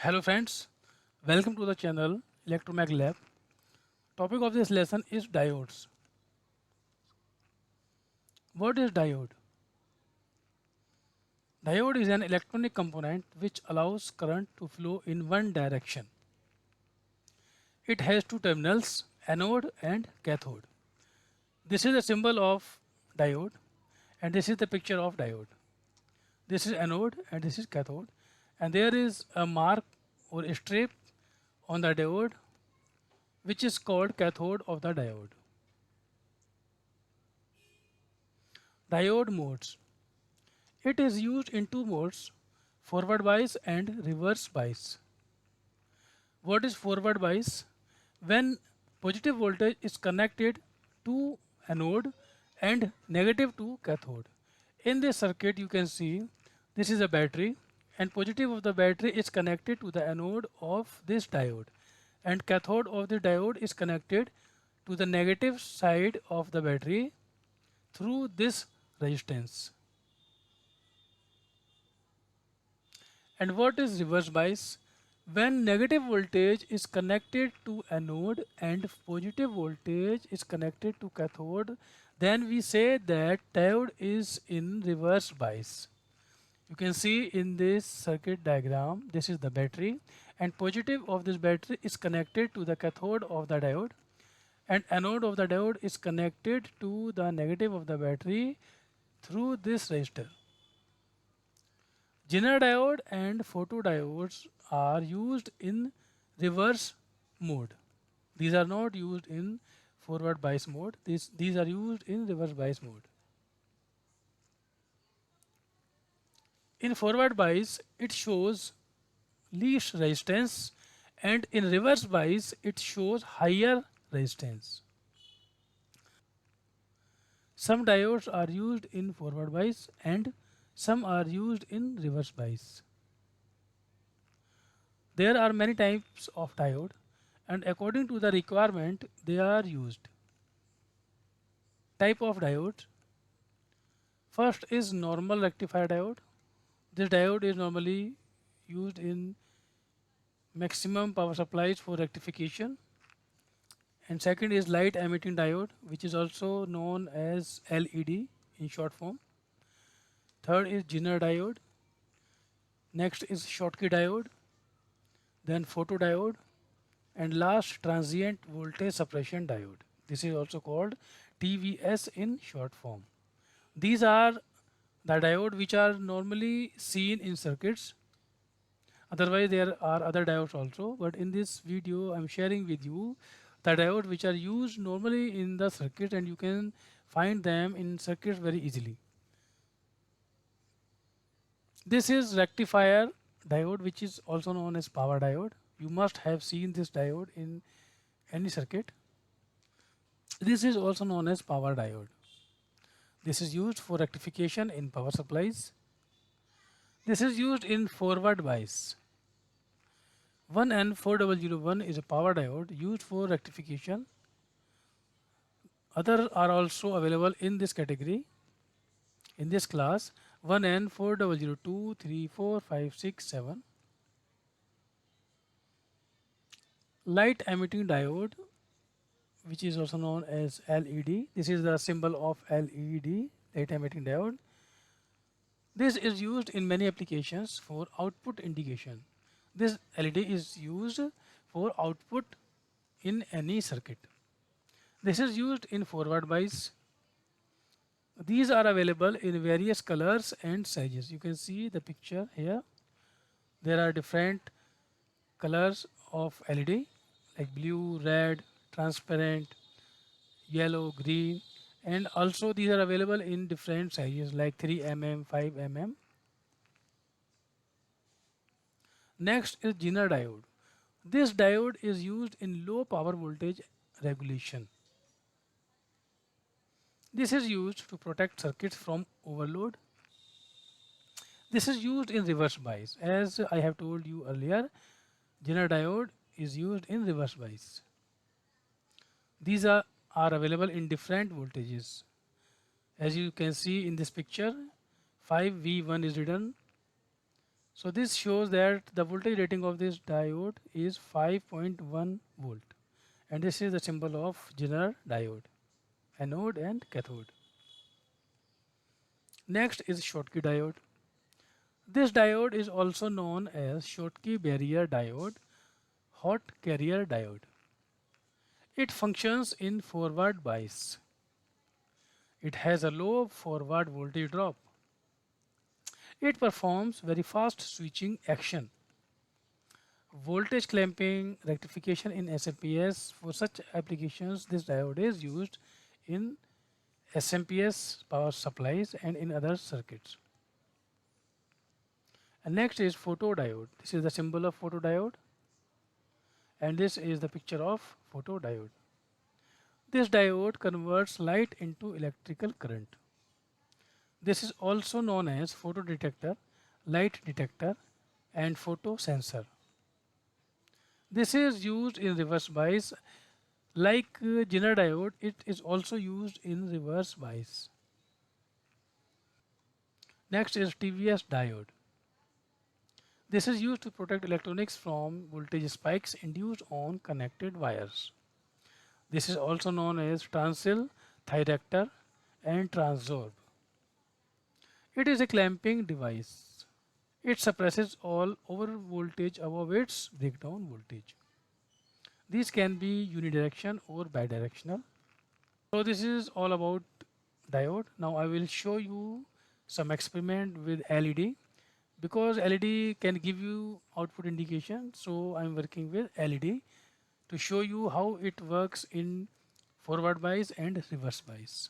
Hello friends, welcome to the channel Electromag Lab. Topic of this lesson is diodes. What is diode? Diode is an electronic component which allows current to flow in one direction. It has two terminals, anode and cathode. This is the symbol of diode and this is the picture of diode. This is anode and this is cathode, and there is a mark or a strip on the diode which is called cathode of the diode. Diode modes. It is used in two modes, forward bias and reverse bias. What is forward bias? When positive voltage is connected to anode and negative to cathode. In this circuit you can see this is a battery and positive of the battery is connected to the anode of this diode and cathode of the diode is connected to the negative side of the battery through this resistance. And what is reverse bias? When negative voltage is connected to anode and positive voltage is connected to cathode, then we say that diode is in reverse bias. You can see in this circuit diagram, this is the battery and positive of this battery is connected to the cathode of the diode and anode of the diode is connected to the negative of the battery through this resistor. Zener diode and photodiodes are used in reverse mode. These are not used in forward bias mode. These are used in reverse bias mode. In forward bias, it shows least resistance, and in reverse bias, it shows higher resistance. Some diodes are used in forward bias and some are used in reverse bias. There are many types of diode and according to the requirement they are used. Type of diode. First is normal rectifier diode. This diode is normally used in maximum power supplies for rectification. And second is light emitting diode, which is also known as LED in short form. Third is Zener diode. Next is Schottky diode, then photodiode, and last transient voltage suppression diode. This is also called TVS in short form. These are the diode which are normally seen in circuits. Otherwise there are other diodes also, but in this video I'm sharing with you the diodes which are used normally in the circuit and you can find them in circuits very easily. This is rectifier diode, which is also known as power diode. You must have seen this diode in any circuit. This is also known as power diode. This is used for rectification in power supplies. This is used in forward bias. 1N4001 is a power diode used for rectification. Other are also available in this category. In this class, 1N4002, 3, 4, 5, 6, 7. Light emitting diode, which is also known as LED. This is the symbol of LED, light emitting diode. This is used in many applications for output indication. This LED is used for output in any circuit. This is used in forward bias. These are available in various colors and sizes. You can see the picture here. There are different colors of LED like blue, red, transparent, yellow, green, and also these are available in different sizes like 3 mm, 5 mm. Next is Zener diode. This diode is used in low power voltage regulation. This is used to protect circuits from overload. This is used in reverse bias. As I have told you earlier, Zener diode is used in reverse bias. These are available in different voltages. As you can see in this picture, 5V1 is written, So this shows that the voltage rating of this diode is 5.1 volt, and this is the symbol of Zener diode, anode and cathode. Next is Schottky diode. This diode is also known as Schottky barrier diode, hot carrier diode. It functions in forward bias. It has a low forward voltage drop. It performs very fast switching action. Voltage clamping rectification in SMPS. For such applications, this diode is used in SMPS power supplies and in other circuits. And next is photodiode. This is the symbol of photodiode, and this is the picture of photodiode. This diode converts light into electrical current. This is also known as photodetector, light detector, and photosensor. This is used in reverse bias. Like Zener diode, it is also used in reverse bias. Next is TVS diode. This is used to protect electronics from voltage spikes induced on connected wires. This is also known as transil, thyrector, and transorb. It is a clamping device. It suppresses all over voltage above its breakdown voltage. These can be unidirectional or bidirectional. So this is all about diode. Now I will show you some experiment with LED, because LED can give you output indication. So I'm working with LED to show you how it works in forward bias and reverse bias.